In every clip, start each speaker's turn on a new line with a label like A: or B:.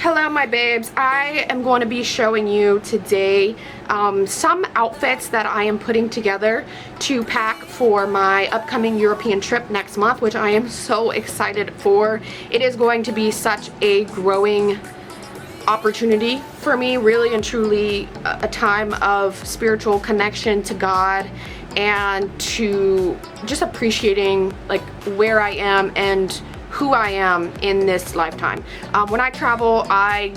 A: Hello my babes, I am going to be showing you today some outfits that I am putting together to pack for my upcoming European trip next month, which I am so excited for. It is going to be such a growing opportunity for me, really and truly a time of spiritual connection to God and to just appreciating like where I am and who I am in this lifetime. When I travel, I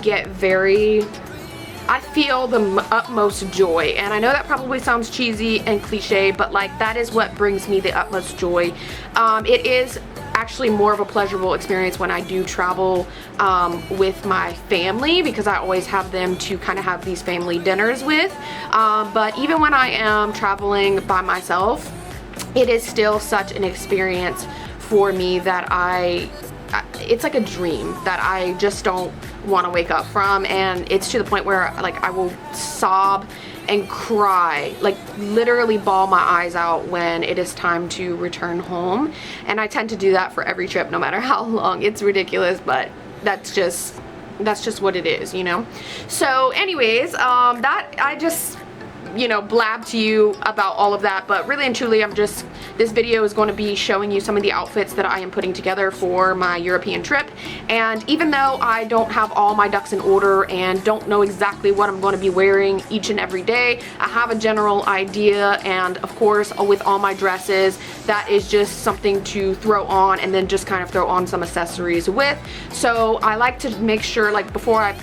A: feel the utmost joy, and I know that probably sounds cheesy and cliche, but like that is what brings me the utmost joy. It is actually more of a pleasurable experience when I do travel with my family, because I always have them to kind of have these family dinners with. But even when I am traveling by myself, it is still such an experience for me that it's like a dream that I just don't want to wake up from, and it's to the point where like I will sob and cry, like literally bawl my eyes out when it is time to return home. And I tend to do that for every trip, no matter how long. It's ridiculous, but that's just what it is, you know. So anyways, that I just, you know, blab to you about all of that, but really and truly this video is going to be showing you some of the outfits that I am putting together for my European trip. And even though I don't have all my ducks in order and don't know exactly what I'm going to be wearing each and every day, I have a general idea, and of course with all my dresses, that is just something to throw on and then just kind of throw on some accessories with. So I like to make sure, like before I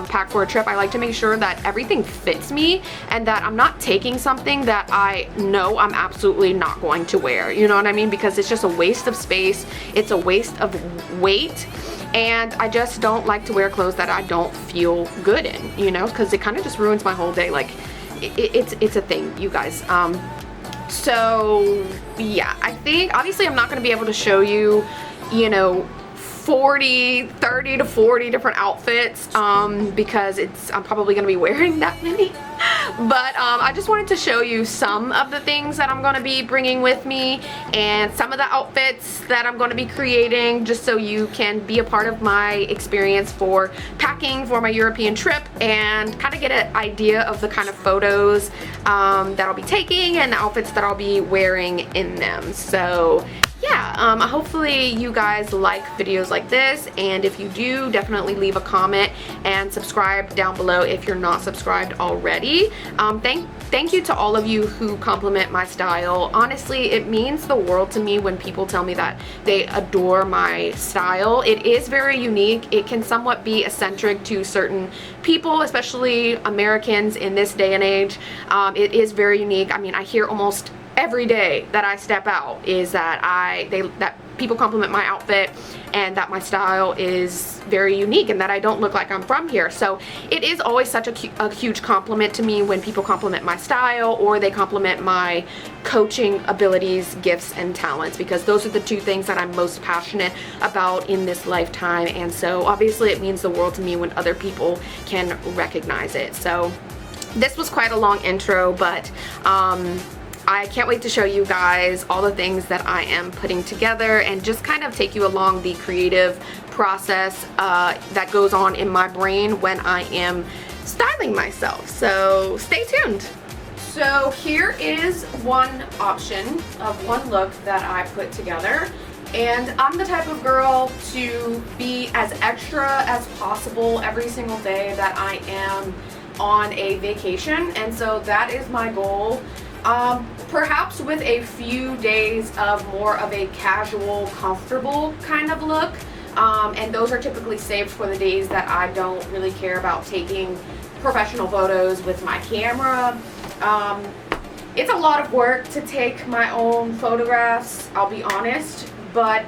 A: pack for a trip, I like to make sure that everything fits me and that I'm not taking something that I know I'm absolutely not going to wear, you know what I mean? Because it's just a waste of space, it's a waste of weight, and I just don't like to wear clothes that I don't feel good in, you know, because it kind of just ruins my whole day. Like it's a thing, you guys. So yeah, I think obviously I'm not going to be able to show you, you know, 30 to 40 different outfits because I'm probably gonna be wearing that many. But I just wanted to show you some of the things that I'm gonna be bringing with me and some of the outfits that I'm gonna be creating, just so you can be a part of my experience for packing for my European trip and kind of get an idea of the kind of photos that I'll be taking and the outfits that I'll be wearing in them. So yeah, hopefully you guys like videos like this, and if you do, definitely leave a comment and subscribe down below if you're not subscribed already. Thank you to all of you who compliment my style. Honestly, it means the world to me when people tell me that they adore my style. It is very unique. It can somewhat be eccentric to certain people, especially Americans in this day and age. It is very unique. I mean, I hear almost every day that I step out is that that people compliment my outfit and that my style is very unique and that I don't look like I'm from here. So it is always such a huge compliment to me when people compliment my style or they compliment my coaching abilities, gifts, and talents, because those are the two things that I'm most passionate about in this lifetime. And so obviously it means the world to me when other people can recognize it. So this was quite a long intro, but I can't wait to show you guys all the things that I am putting together and just kind of take you along the creative process that goes on in my brain when I am styling myself. So stay tuned. So here is one option of one look that I put together. And I'm the type of girl to be as extra as possible every single day that I am on a vacation. And so that is my goal. Perhaps with a few days of more of a casual, comfortable kind of look. And those are typically saved for the days that I don't really care about taking professional photos with my camera. It's a lot of work to take my own photographs, I'll be honest, but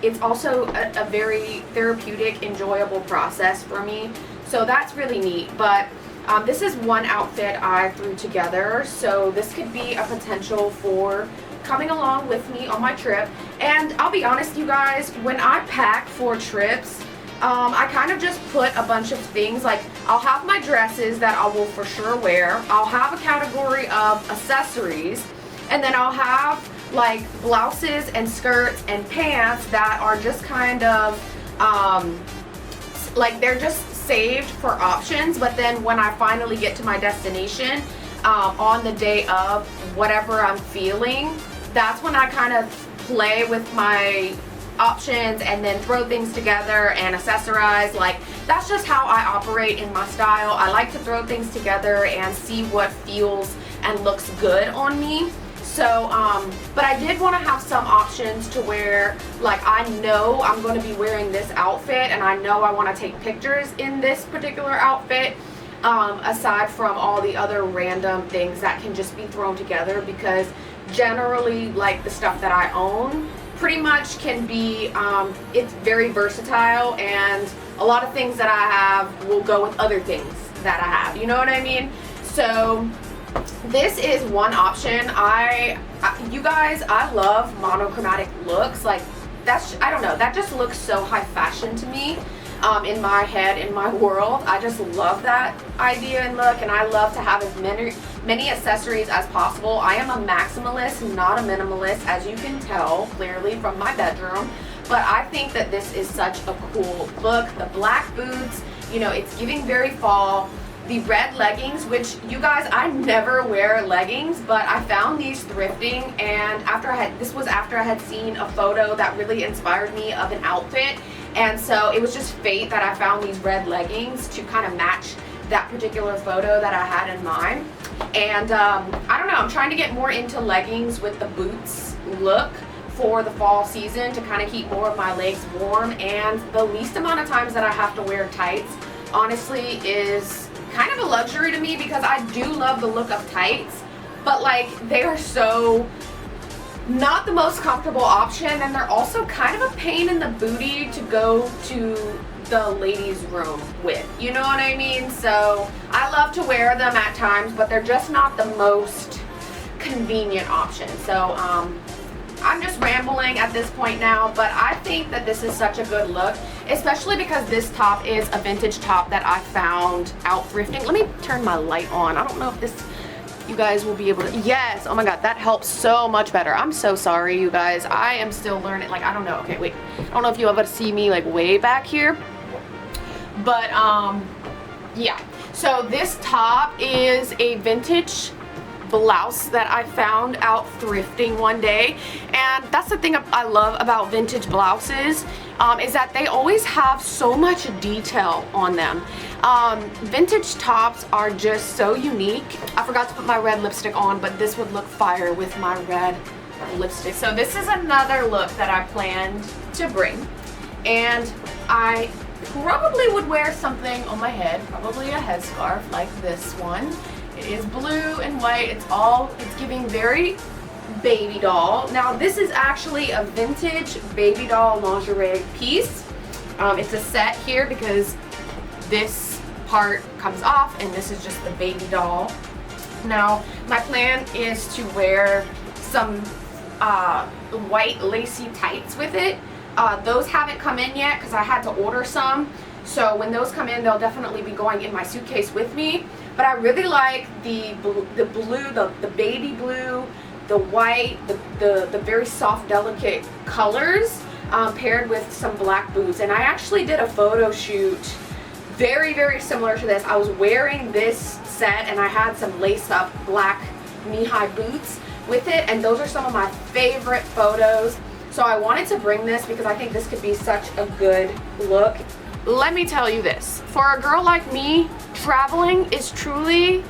A: it's also a very therapeutic, enjoyable process for me. So that's really neat. But this is one outfit I threw together, so this could be a potential for coming along with me on my trip. And I'll be honest, you guys, when I pack for trips, I kind of just put a bunch of things, like I'll have my dresses that I will for sure wear, I'll have a category of accessories, and then I'll have like blouses and skirts and pants that are just kind of like they're just saved for options, but then when I finally get to my destination, on the day of whatever I'm feeling, that's when I kind of play with my options and then throw things together and accessorize. Like, that's just how I operate in my style. I like to throw things together and see what feels and looks good on me. So, but I did want to have some options to where, like, I know I'm going to be wearing this outfit and I know I want to take pictures in this particular outfit, aside from all the other random things that can just be thrown together, because generally, like, the stuff that I own pretty much can be, it's very versatile, and a lot of things that I have will go with other things that I have, you know what I mean? So this is one option. You guys, I love monochromatic looks. Like, that's, I don't know, that just looks so high fashion to me. In my head, in my world, I just love that idea and look, and I love to have as many accessories as possible. I am a maximalist, not a minimalist, as you can tell clearly from my bedroom, but I think that this is such a cool look. The black boots, you know, it's giving very fall. The red leggings, which, you guys, I never wear leggings, but I found these thrifting, and this was after I had seen a photo that really inspired me of an outfit, and so it was just fate that I found these red leggings to kind of match that particular photo that I had in mind. And I don't know, I'm trying to get more into leggings with the boots look for the fall season to kind of keep more of my legs warm, and the least amount of times that I have to wear tights, honestly, is kind of a luxury to me, because I do love the look of tights, but like, they are so not the most comfortable option, and they're also kind of a pain in the booty to go to the ladies' room with, you know what I mean? So I love to wear them at times, but they're just not the most convenient option. So I'm just rambling at this point now, but I think that this is such a good look, especially because this top is a vintage top that I found out thrifting. Let me turn my light on. I don't know if this, you guys will be able to, yes, oh my god, that helps so much better. I'm so sorry, you guys. I am still learning, like, I don't know, okay, wait. I don't know if you'll ever see me, like, way back here, but, yeah. So this top is a vintage blouse that I found out thrifting one day, and that's the thing I love about vintage blouses, is that they always have so much detail on them. Vintage tops are just so unique. I forgot to put my red lipstick on, but this would look fire with my red lipstick. So this is another look that I planned to bring, and I probably would wear something on my head, probably a headscarf like this one. It is blue and white. It's giving very baby doll. Now this is actually a vintage baby doll lingerie piece. It's a set here because this part comes off and this is just the baby doll. Now my plan is to wear some white lacy tights with it. Those haven't come in yet because I had to order some. So when those come in, they'll definitely be going in my suitcase with me. But I really like the blue, the baby blue, the white, the very soft, delicate colors paired with some black boots. And I actually did a photo shoot very, very similar to this. I was wearing this set and I had some lace-up black knee-high boots with it. And those are some of my favorite photos. So I wanted to bring this because I think this could be such a good look. Let me tell you this, for a girl like me, traveling is truly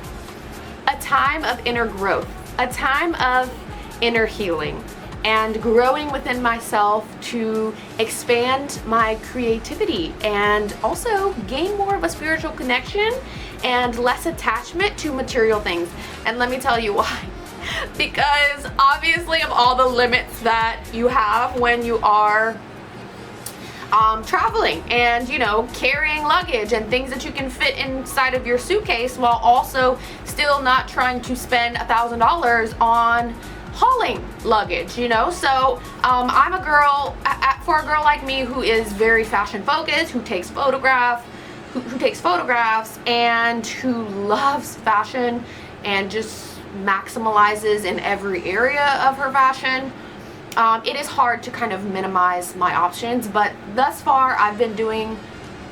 A: a time of inner growth, a time of inner healing, and growing within myself to expand my creativity and also gain more of a spiritual connection and less attachment to material things. And let me tell you why. Because obviously of all the limits that you have when you are traveling and, you know, carrying luggage and things that you can fit inside of your suitcase while also still not trying to spend $1,000 on hauling luggage, you know. So I'm a girl, for a girl like me who is very fashion focused, who takes photographs and who loves fashion and just maximalizes in every area of her fashion, it is hard to kind of minimize my options. But thus far I've been doing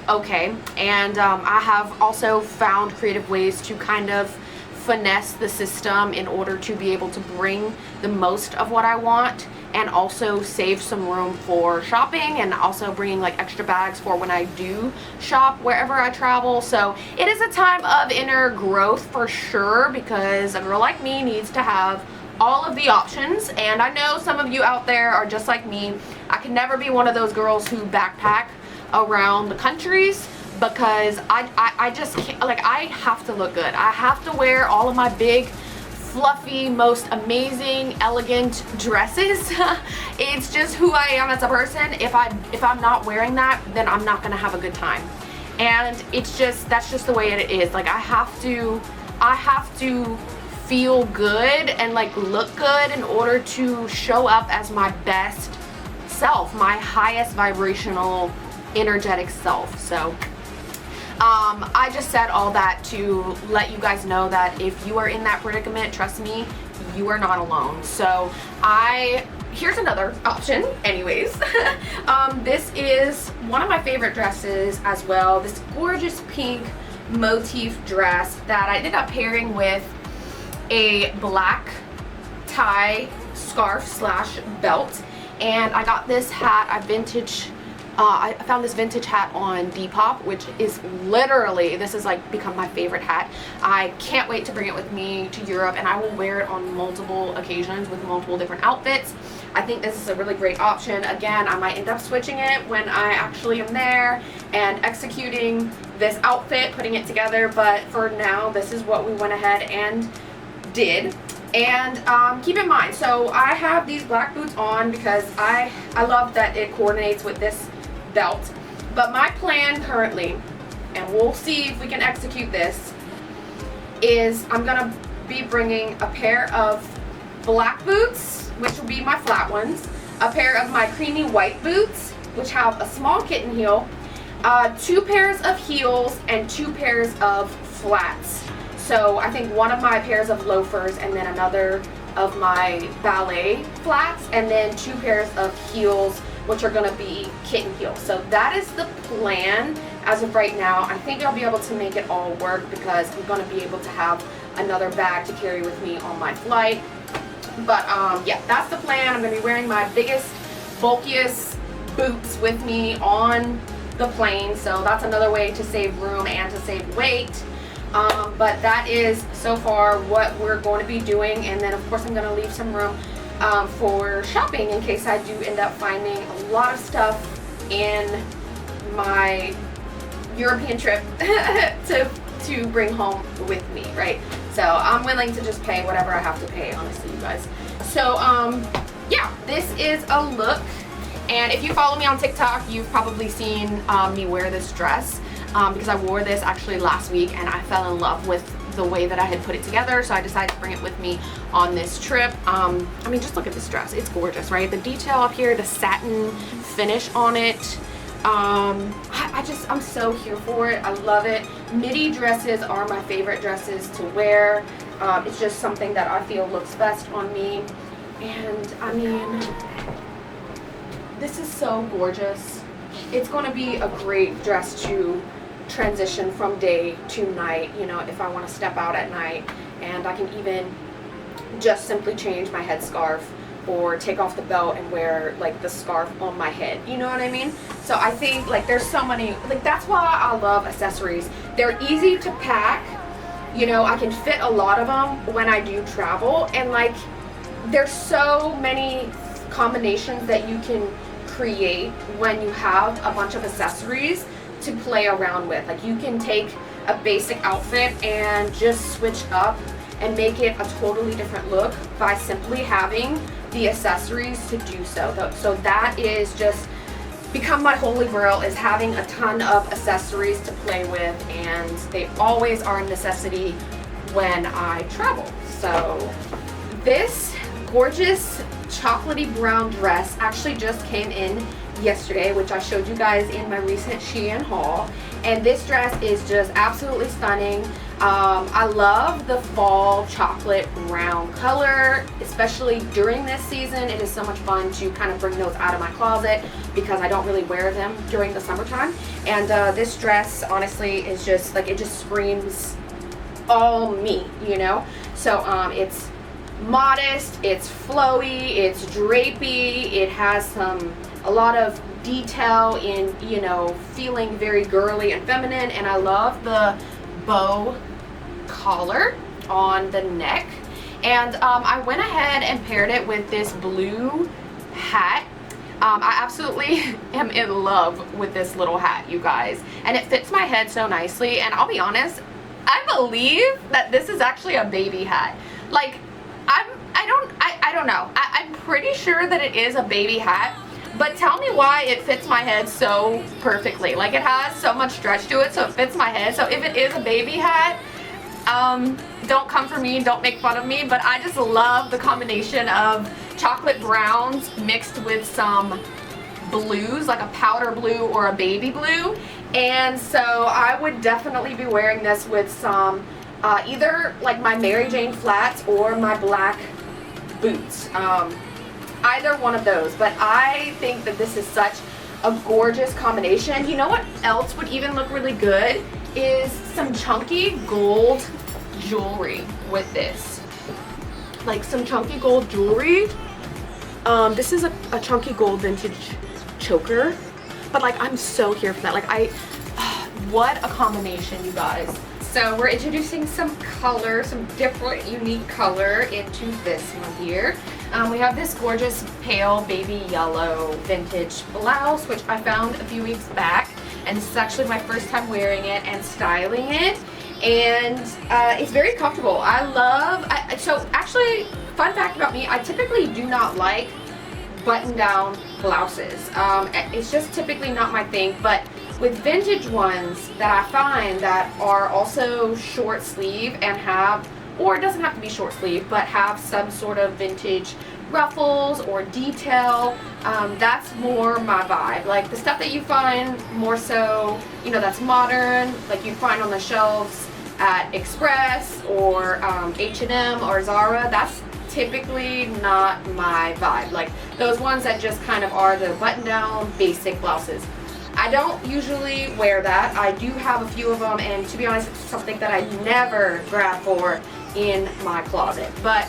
A: okay. And I have also found creative ways to kind of finesse the system in order to be able to bring the most of what I want and also save some room for shopping, and also bringing like extra bags for when I do shop wherever I travel. So it is a time of inner growth for sure, because a girl like me needs to have all of the options. And I know some of you out there are just like me. I can never be one of those girls who backpack around the countries, because I just can't, like, I have to look good. I have to wear all of my big, fluffy, most amazing, elegant dresses. It's just who I am as a person. If I'm not wearing that, then I'm not gonna have a good time. And it's just, that's just the way it is. Like, I have to feel good and like look good in order to show up as my best self, my highest vibrational, energetic self. So I just said all that to let you guys know that if you are in that predicament, trust me, you are not alone. So here's another option anyways. This is one of my favorite dresses as well. This gorgeous pink motif dress that I ended up pairing with a black tie scarf slash belt. And I got this hat, I found this vintage hat on Depop, which is literally, this is like become my favorite hat. I can't wait to bring it with me to Europe, and I will wear it on multiple occasions with multiple different outfits. I think this is a really great option. Again, I might end up switching it when I actually am there and executing this outfit, putting it together, but for now, this is what we went ahead and did. And keep in mind, so I have these black boots on because I love that it coordinates with this belt. But my plan currently, and we'll see if we can execute this, is I'm gonna be bringing a pair of black boots, which will be my flat ones, a pair of my creamy white boots, which have a small kitten heel, 2 pairs of heels, and 2 pairs of flats. So I think one of my pairs of loafers, and then another of my ballet flats, and then 2 pairs of heels, which are gonna be kitten heels. So that is the plan as of right now. I think I'll be able to make it all work because I'm gonna be able to have another bag to carry with me on my flight. But yeah, that's the plan. I'm gonna be wearing my biggest, bulkiest boots with me on the plane. So that's another way to save room and to save weight. But that is so far what we're going to be doing, and then of course I'm going to leave some room for shopping in case I do end up finding a lot of stuff in my European trip to bring home with me, right? So I'm willing to just pay whatever I have to pay, honestly, you guys. So yeah, this is a look, and if you follow me on TikTok, you've probably seen me wear this dress. Because I wore this actually last week and I fell in love with the way that I had put it together, so I decided to bring it with me on this trip. I mean, just look at this dress. It's gorgeous, right? The detail up here, the satin finish on it. I'm so here for it. I love it. Midi dresses are my favorite dresses to wear. It's just something that I feel looks best on me. And I mean, this is so gorgeous. It's going to be a great dress to transition from day to night, you know, if I want to step out at night, and I can even just simply change my headscarf or take off the belt and wear like the scarf on my head, you know what I mean? So I think like there's so many, like that's why I love accessories. They're easy to pack, you know, I can fit a lot of them when I do travel, and like there's so many combinations that you can create when you have a bunch of accessories to play around with. Like you can take a basic outfit and just switch up and make it a totally different look by simply having the accessories to do so. So that is just become my holy grail, is having a ton of accessories to play with, and they always are a necessity when I travel. So this gorgeous chocolatey brown dress actually just came in yesterday, which I showed you guys in my recent Shein haul, and this dress is just absolutely stunning. I love the fall chocolate brown color, especially during this season. It is so much fun to kind of bring those out of my closet because I don't really wear them during the summertime. And this dress honestly is just like, it just screams all me, you know? So it's modest, it's flowy, it's drapey, it has a lot of detail in, you know, feeling very girly and feminine. And I love the bow collar on the neck. And I went ahead and paired it with this blue hat. I absolutely am in love with this little hat, you guys, and it fits my head so nicely. And I'll be honest, I believe that this is actually a baby hat. Like, I don't know. I'm pretty sure that it is a baby hat, but tell me why it fits my head so perfectly. Like, it has so much stretch to it, so it fits my head. So if it is a baby hat, don't come for me, don't make fun of me, but I just love the combination of chocolate browns mixed with some blues, like a powder blue or a baby blue. And so I would definitely be wearing this with some either like my Mary Jane flats or my black boots. Either one of those, but I think that this is such a gorgeous combination. You know what else would even look really good is some chunky gold jewelry with this. Like some chunky gold jewelry. This is a chunky gold vintage choker, but like I'm so here for that. Like what a combination, you guys. So we're introducing some color, some different unique color into this one here. We have this gorgeous pale baby yellow vintage blouse, which I found a few weeks back, and this is actually my first time wearing it and styling it, and it's very comfortable. I love, so actually, fun fact about me, I typically do not like button-down blouses. It's just typically not my thing, but with vintage ones that I find that are also short sleeve and have, or it doesn't have to be short sleeve, but have some sort of vintage ruffles or detail, that's more my vibe. Like the stuff that you find more so, you know, that's modern, like you find on the shelves at Express or H&M or Zara, that's typically not my vibe. Like those ones that just kind of are the button-down basic blouses. I don't usually wear that. I do have a few of them, and to be honest, it's something that I never grab for in my closet. But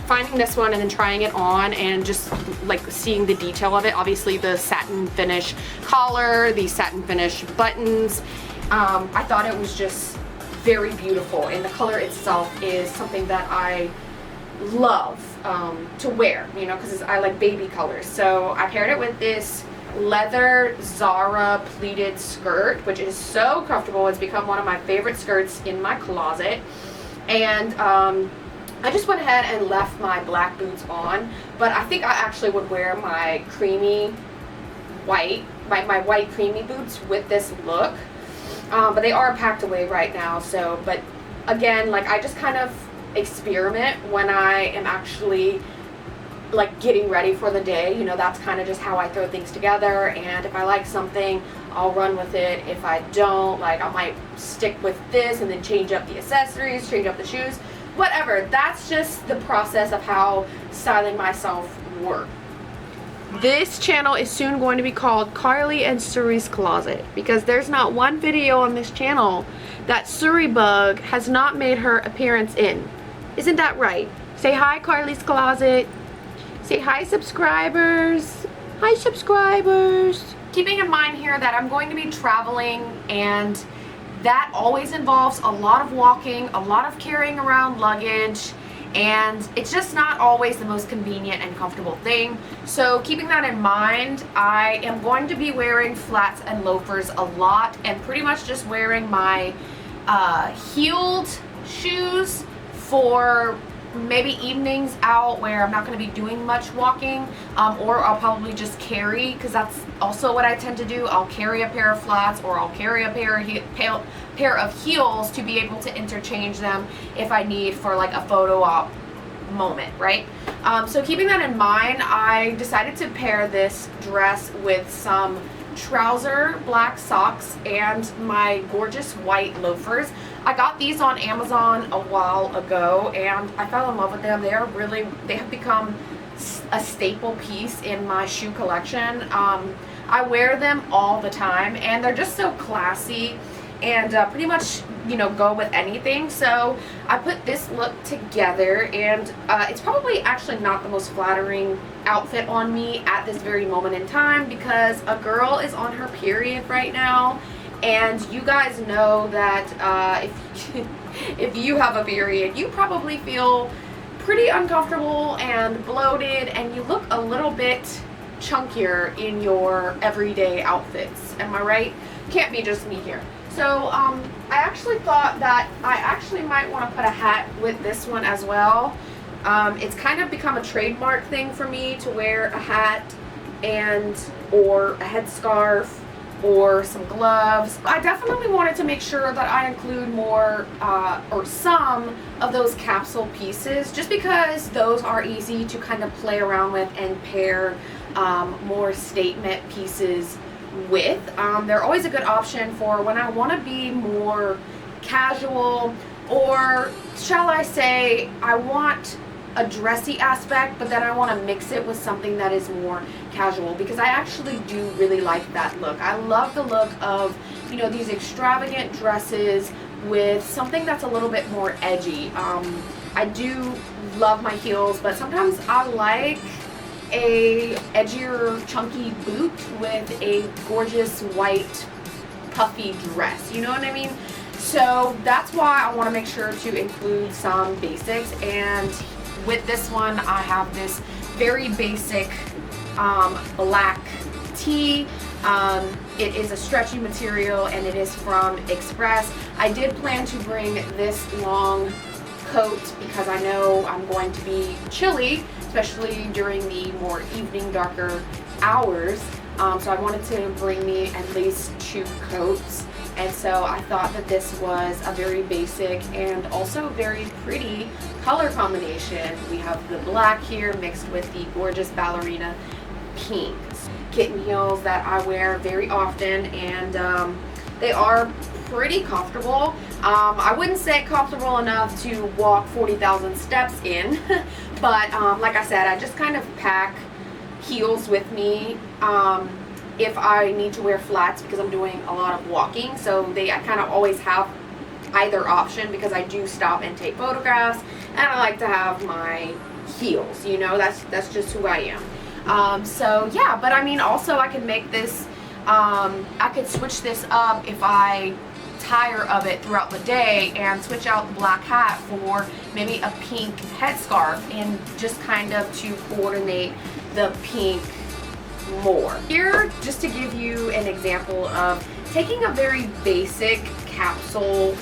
A: finding this one and then trying it on and just like seeing the detail of it, obviously the satin finish collar, the satin finish buttons, I thought it was just very beautiful, and the color itself is something that I love to wear, you know, because I like baby colors. So I paired it with this leather Zara pleated skirt, which is so comfortable. It's become one of my favorite skirts in my closet. And I just went ahead and left my black boots on, but I think I actually would wear my creamy white, my white creamy boots with this look. But they are packed away right now, so, but again, like I just kind of experiment when I am actually like getting ready for the day. You know, that's kind of just how I throw things together, and if I like something, I'll run with it. If I don't, like I might stick with this and then change up the accessories, change up the shoes, whatever. That's just the process of how styling myself works. This channel is soon going to be called Carly and Suri's Closet, because there's not one video on this channel that Suri Bug has not made her appearance in. Isn't that right? Say hi, Carly's Closet. Say hi, subscribers. Hi, subscribers. Keeping in mind here that I'm going to be traveling, and that always involves a lot of walking, a lot of carrying around luggage, and it's just not always the most convenient and comfortable thing. So keeping that in mind, I am going to be wearing flats and loafers a lot, and pretty much just wearing my heeled shoes for maybe evenings out where I'm not going to be doing much walking, or I'll probably just carry, because that's also what I tend to do. I'll carry a pair of flats, or I'll carry a pair of heels to be able to interchange them if I need for like a photo op moment, right? So keeping that in mind, I decided to pair this dress with some trouser, black socks, and my gorgeous white loafers. I got these on Amazon a while ago and I fell in love with them. They have become a staple piece in my shoe collection. I wear them all the time and they're just so classy and pretty much, you know, go with anything. So I put this look together, and it's probably actually not the most flattering outfit on me at this very moment in time because a girl is on her period right now, and you guys know that if you have a period, you probably feel pretty uncomfortable and bloated, and you look a little bit chunkier in your everyday outfits. Am I right? Can't be just me here. So I actually thought that I actually might want to put a hat with this one as well. It's kind of become a trademark thing for me to wear a hat or a headscarf or some gloves. I definitely wanted to make sure that I include more or some of those capsule pieces, just because those are easy to kind of play around with and pair more statement pieces with. They're always a good option for when I want to be more casual, or shall I say I want a dressy aspect, but then I want to mix it with something that is more casual, because I actually do really like that look. I love the look of, you know, these extravagant dresses with something that's a little bit more edgy. I do love my heels, but sometimes I like a edgier chunky boot with a gorgeous white puffy dress, you know what I mean? So that's why I want to make sure to include some basics, and with this one I have this very basic black tee. It is a stretchy material and it is from Express. I did plan to bring this long coat because I know I'm going to be chilly, especially during the more evening, darker hours. So I wanted to bring me at least 2 coats. And so I thought that this was a very basic and also very pretty color combination. We have the black here mixed with the gorgeous ballerina pink. Kitten heels that I wear very often, and they are pretty comfortable. I wouldn't say comfortable enough to walk 40,000 steps in, but like I said, I just kind of pack heels with me if I need to wear flats because I'm doing a lot of walking. So I kind of always have either option because I do stop and take photographs, and I like to have my heels, you know, that's just who I am. So yeah, but I mean, also I could make this, I could switch this up if I tire of it throughout the day and switch out the black hat for maybe a pink headscarf, and just kind of to coordinate the pink more. Here, just to give you an example of taking a very basic capsule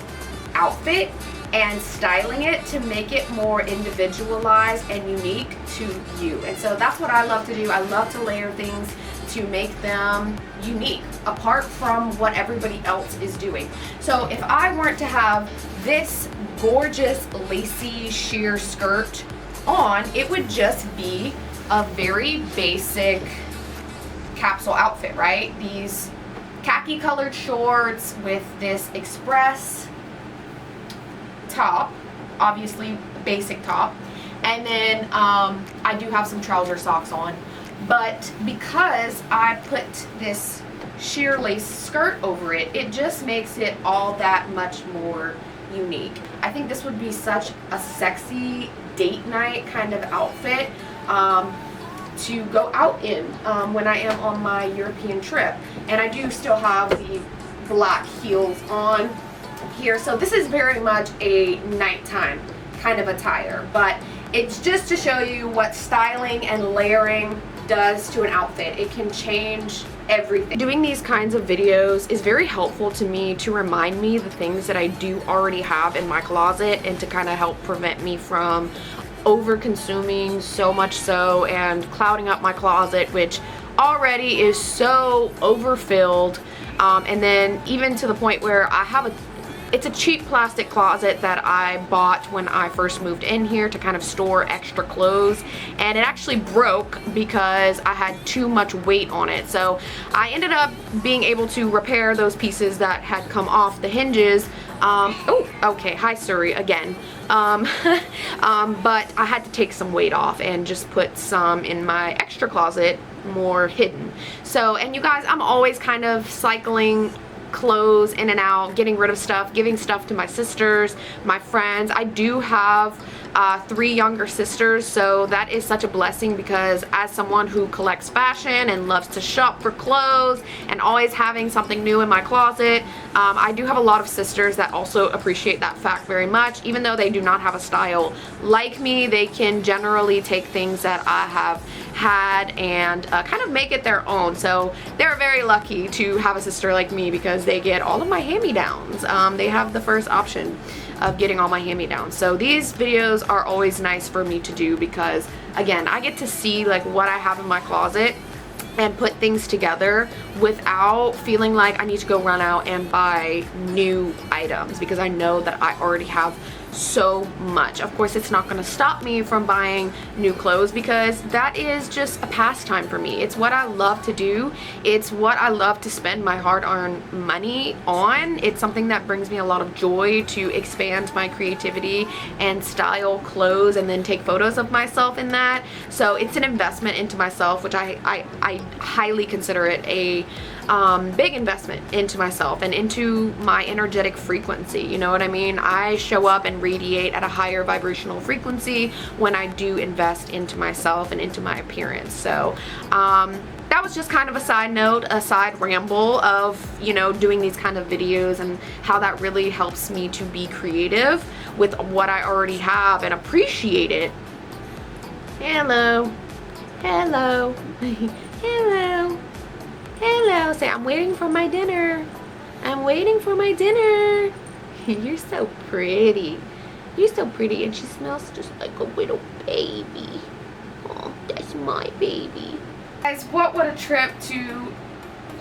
A: outfit and styling it to make it more individualized and unique to you. And so that's what I love to do. I love to layer things to make them unique, apart from what everybody else is doing. So if I weren't to have this gorgeous lacy sheer skirt on, it would just be a very basic capsule outfit, right? These khaki colored shorts with this Express top, obviously basic top, and then I do have some trouser socks on, but because I put this sheer lace skirt over it, it just makes it all that much more unique. I think this would be such a sexy date night kind of outfit to go out in when I am on my European trip. And I do still have the black heels on here, so this is very much a nighttime kind of attire, but it's just to show you what styling and layering does to an outfit. It can change everything. Doing these kinds of videos is very helpful to me to remind me the things that I do already have in my closet, and to kind of help prevent me from over consuming so much so and clouding up my closet, which already is so overfilled, and then even to the point where I have It's a cheap plastic closet that I bought when I first moved in here to kind of store extra clothes, and it actually broke because I had too much weight on it. So I ended up being able to repair those pieces that had come off the hinges. Oh, okay, hi Surrey again. But I had to take some weight off and just put some in my extra closet, more hidden. So, and you guys, I'm always kind of cycling clothes in and out, getting rid of stuff, giving stuff to my sisters, my friends. I do have 3 younger sisters, so that is such a blessing, because as someone who collects fashion and loves to shop for clothes and always having something new in my closet, I do have a lot of sisters that also appreciate that fact very much. Even though they do not have a style like me, they can generally take things that I have had and kind of make it their own. So they're very lucky to have a sister like me, because they get all of my hand-me-downs. They have the first option of getting all my hand-me-downs. So these videos are always nice for me to do, because again, I get to see like what I have in my closet and put things together without feeling like I need to go run out and buy new items, because I know that I already have so much. Of course, it's not going to stop me from buying new clothes, because that is just a pastime for me. It's what I love to do. It's what I love to spend my hard-earned money on. It's something that brings me a lot of joy to expand my creativity and style clothes and then take photos of myself in that. So it's an investment into myself, which I highly consider it a big investment into myself and into my energetic frequency. You know what I mean? I show up and radiate at a higher vibrational frequency when I do invest into myself and into my appearance. So that was just kind of a side note, a side ramble of, you know, doing these kind of videos and how that really helps me to be creative with what I already have and appreciate it. Hello. Hello. Hello. Hello. Say, I'm waiting for my dinner. I'm waiting for my dinner. You're so pretty. You're so pretty, and she smells just like a little baby. Oh, that's my baby. Guys, what would a trip to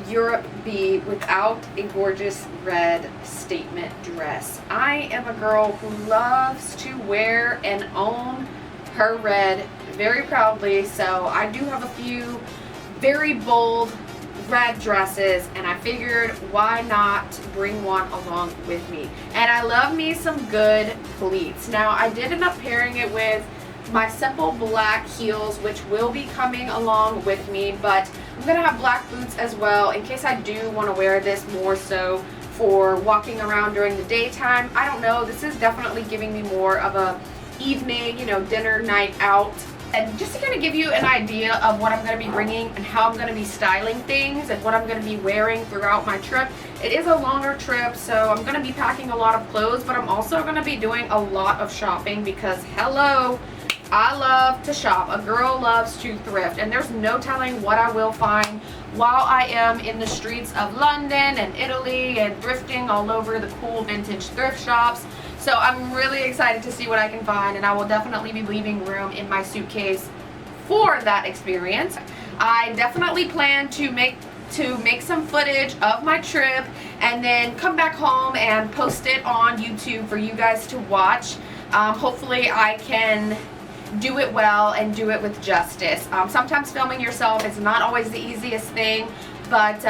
A: Europe be without a gorgeous red statement dress? I am a girl who loves to wear and own her red very proudly, so I do have a few very bold red dresses, and I figured why not bring one along with me. And I love me some good pleats. Now, I did end up pairing it with my simple black heels, which will be coming along with me, but I'm gonna have black boots as well in case I do want to wear this more so for walking around during the daytime. I don't know, this is definitely giving me more of a evening, you know, dinner night out. And just to kind of give you an idea of what I'm going to be bringing and how I'm going to be styling things and what I'm going to be wearing throughout my trip. It is a longer trip, so I'm going to be packing a lot of clothes, but I'm also going to be doing a lot of shopping, because hello, I love to shop. A girl loves to thrift, and there's no telling what I will find while I am in the streets of London and Italy and thrifting all over the cool vintage thrift shops. So I'm really excited to see what I can find, and I will definitely be leaving room in my suitcase for that experience. I definitely plan to make some footage of my trip and then come back home and post it on YouTube for you guys to watch. Hopefully I can do it well and do it with justice. Sometimes filming yourself is not always the easiest thing, but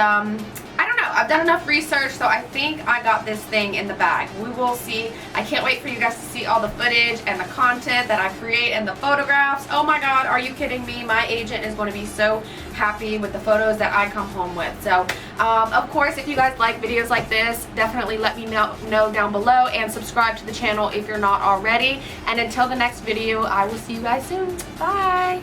A: I don't know. I've done enough research, so I think I got this thing in the bag. We will see. I can't wait for you guys to see all the footage and the content that I create and the photographs. Oh my God, are you kidding me? My agent is going to be so happy with the photos that I come home with. So, of course, if you guys like videos like this, definitely let me know down below, and subscribe to the channel if you're not already. And until the next video, I will see you guys soon. Bye.